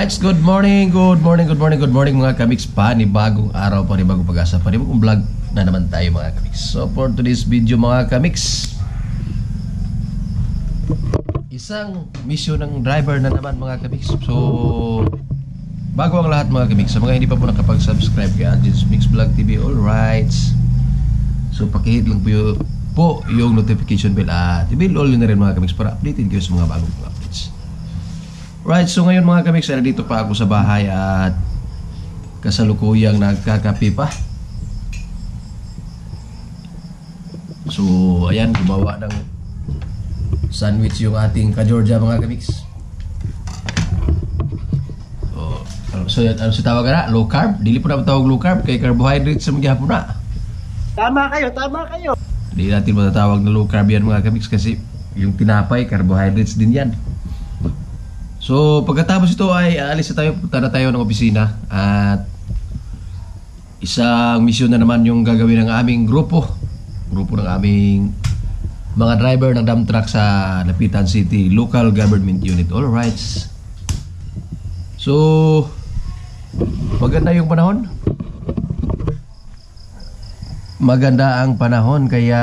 Alright, good morning mga kamix. Panibagong araw, panibagong pag-asa, panibagong vlog na naman tayo mga kamix. So for today's video mga kamix, isang mission ng driver na naman mga kamix. So bago ang lahat mga kamix, sa mga hindi pa po nakapag-subscribe kay Angel's Mix Vlog TV, alright, so pakihit lang po yung notification bell at i-bell all yun na rin mga kamix para updated kayo sa mga bagong updates. Right, so ngayon mga kamix, dito pa ako sa bahay at kasalukuyang nagkakape pa. So ayan, gumawa ng sandwich yung ating ka-Georgia mga kamix. So ano si tawag na? Low carb? Dili po na tawag low carb kay carbohydrates sa mga hapon na. Tama kayo. Hindi natin matatawag na low carb yan mga kamix kasi yung tinapay, carbohydrates din yan. So pagkatapos ito ay aalis na tayo, punta na tayo ng opisina at isang misyon na naman yung gagawin ng aming grupo ng aming mga driver ng dump truck sa Lapitan City Local Government Unit. Alright, so maganda yung panahon, maganda ang panahon kaya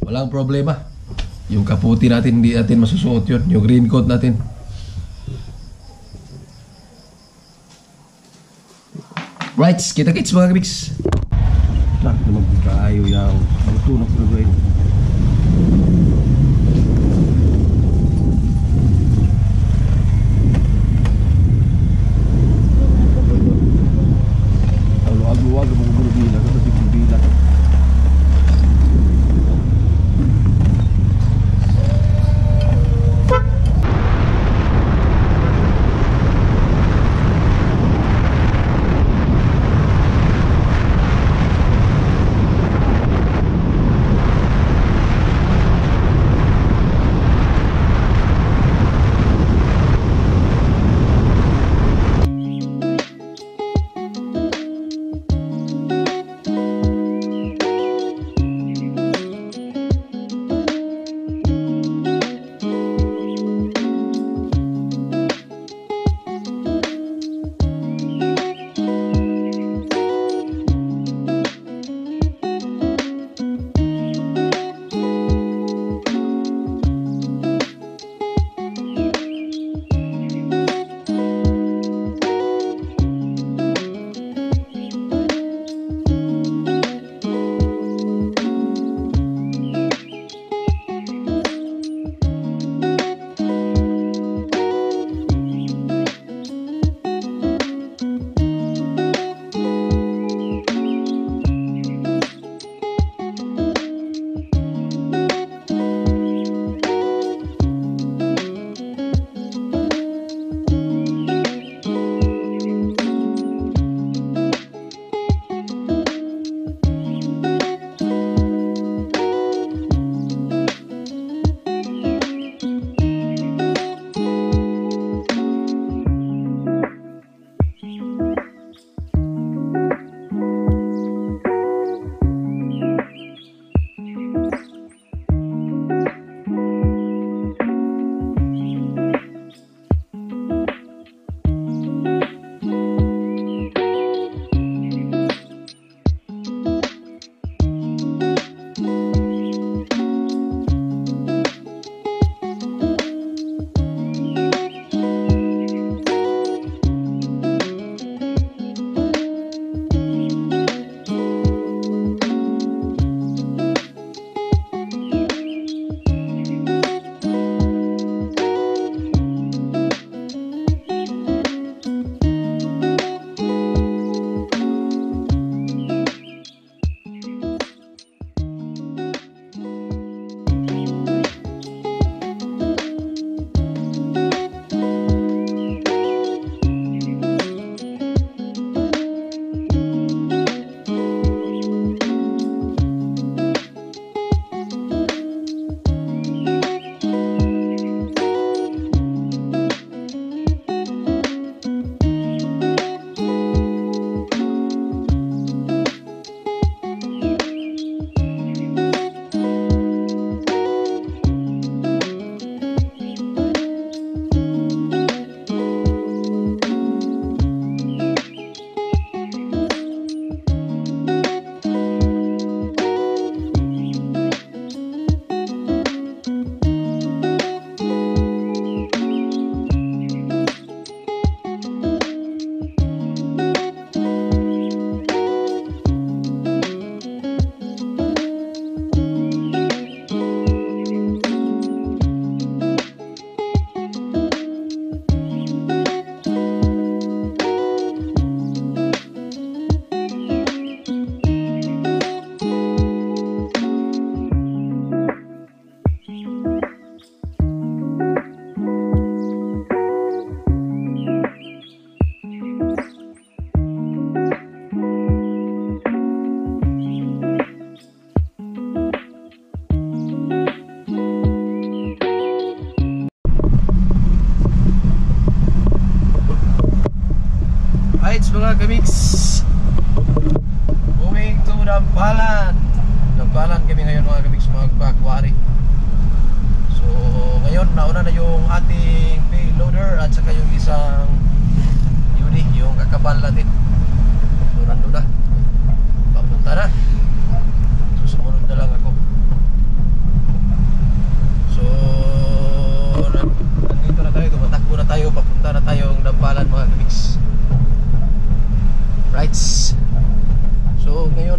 walang problema. Yung kaputi natin, hindi natin masusuot yun. Yung green coat natin. Right, kita-kits mga kabix. Nak naman tayo yung magtunog na brain. Agluwag ang mga bulubila. Kasi bulubila.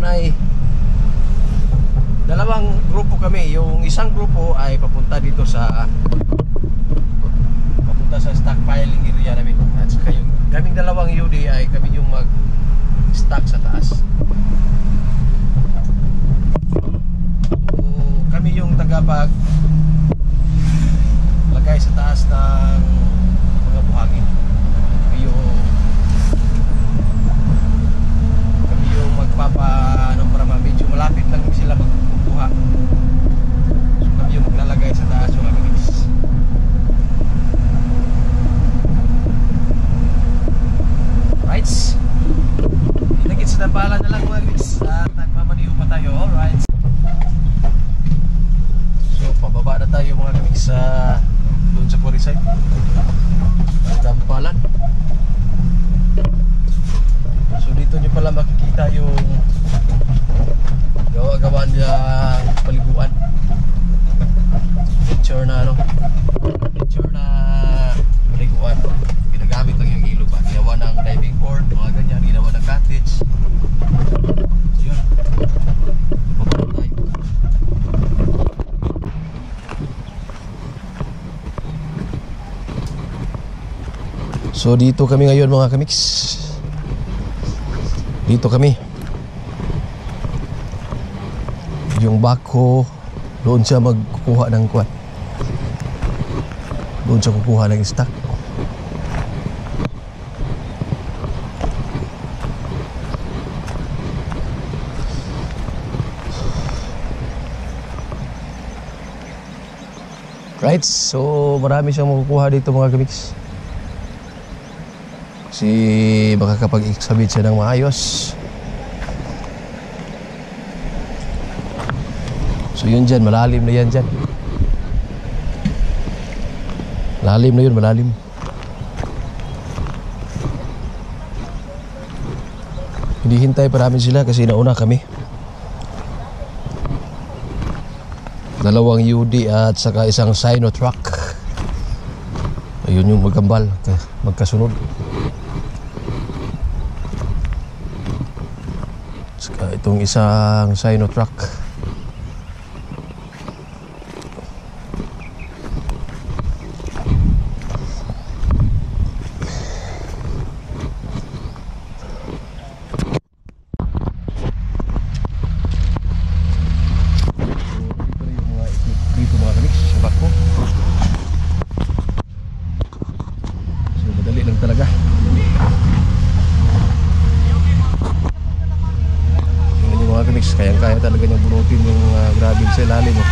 ay dalawang grupo kami. Yung isang grupo ay papunta sa stockpiling area namin. At saka yung kaming dalawang UD ay kami yung mag-stock sa taas. So, kami yung tagapag lagay sa taas ng mga buhangin. Kami yung para medyo malapit lang sila magkukuha. So kami yung maglalagay sa taas yung kamigs. Right? Inagit sa nampala na lang mga kamigs at nagmamaniho pa tayo. Alright. So pababa na tayo mga kamigs doon sa quarry site. Dampalan. So dito nyo pala makikita yung gawa-gawa niyang paliguan. Picture na paliguan. Ginagamit lang yung ilog ba. Ginawa ng diving board, mga ganyan. Ginawa ng cottage. So yun. Pababa tayo. So dito kami ngayon mga kamiks. Dito kami. Yung bako doon siya magkukuha ng kwan. Doon siya kukuha ng stock. Right, so marami siyang makukuha dito mga kamiks. Kasi makakapag-exhibit siya ng maayos. So yun dyan, malalim na yan dyan. Malalim na yun, malalim. Hinihintay pa namin sila kasi nauna kami. Dalawang UD at saka isang Sino truck. Ayun yung magkambal, magkasunod. Saka itong isang Sino truck. Kaya talaga niyang bunutin yung gravel sa ilalim mo.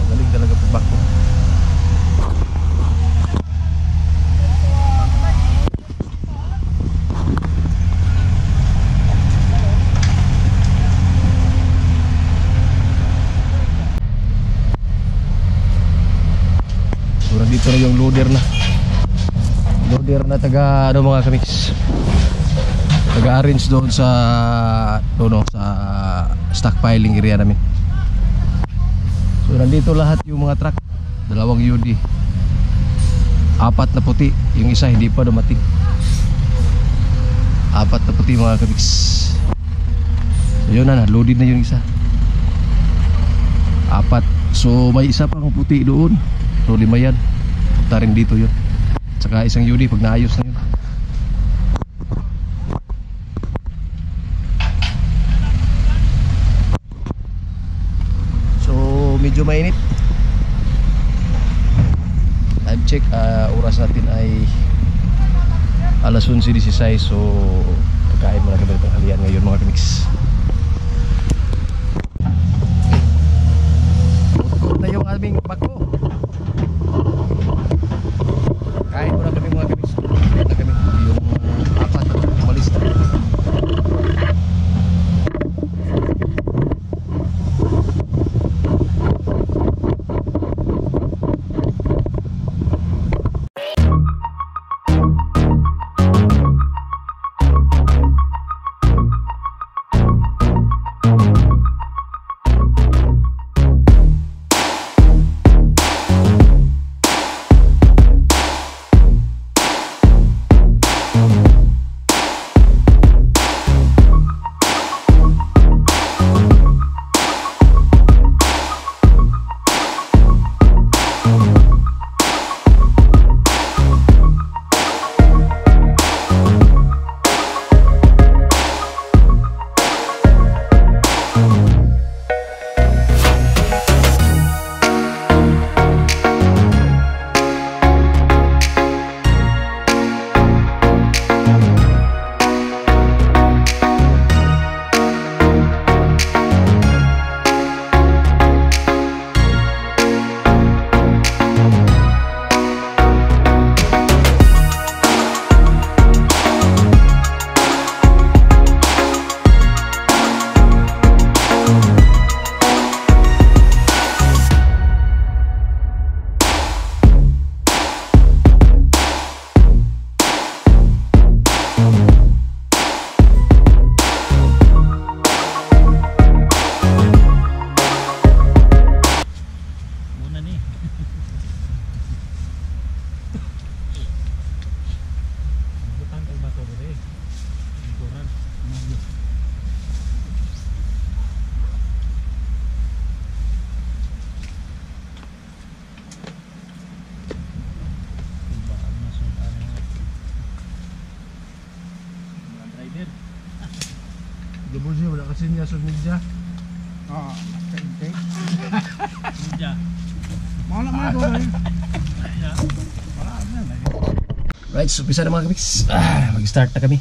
Magaling talaga pagbako. Dito na yung loader na taga mga kamiks, taga arrange doon sa sa stockpiling area namin. So nandito lahat yung mga truck, dalawang UD, 4 na puti, yung isa hindi pa dumating. 4 na puti mga kamiks. So yun na, loaded na yung isa, 4. So may isa pang puti doon, so 5 yan. Punta rin dito yun. Saka isang UD pag naayos na yun. So medyo mainit. Time check, oras natin ay alas 11:16. So pagkain muna kami ng tanghalian ngayon mga kamiks. Tutok na yung aming bako. Kain muna kami mga kamiks. Kita kami yung 4 umalis na. Double Z, wala kasi niya sa media. Oo, basta intake. Media. Mga naman ito na yun. Wala na. Right, so umpisa na mga kamiks. Mag-start na kami.